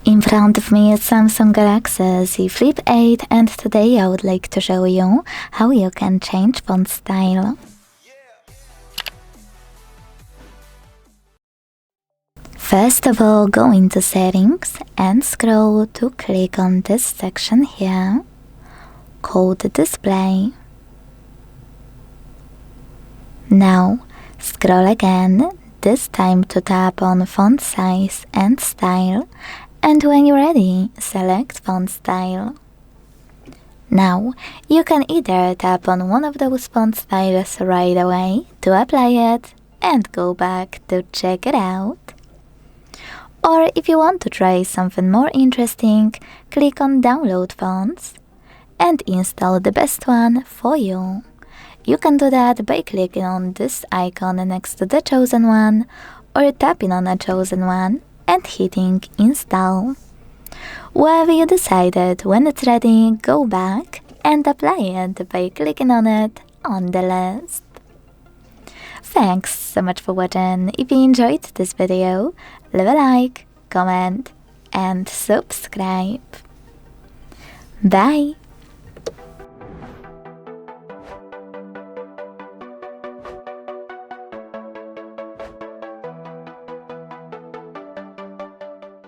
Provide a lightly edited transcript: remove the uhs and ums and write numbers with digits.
In front of me is Samsung Galaxy Z Flip 8 and today I would like to show you how you can change font style. First of all, go into settings and scroll to click on this section here, called display. Now scroll again, this time to tap on font size and style, and when you're ready, select font style. Now you can either tap on one of those font styles right away to apply it and go back to check it out. Or if you want to try something more interesting, click on download fonts and install the best one for you. You can do that by clicking on this icon next to the chosen one or tapping on a chosen one and hitting install. Wherever you decided, when it's ready, go back and apply it by clicking on it on the list. Thanks so much for watching. If you enjoyed this video, leave a like, comment and subscribe. Bye!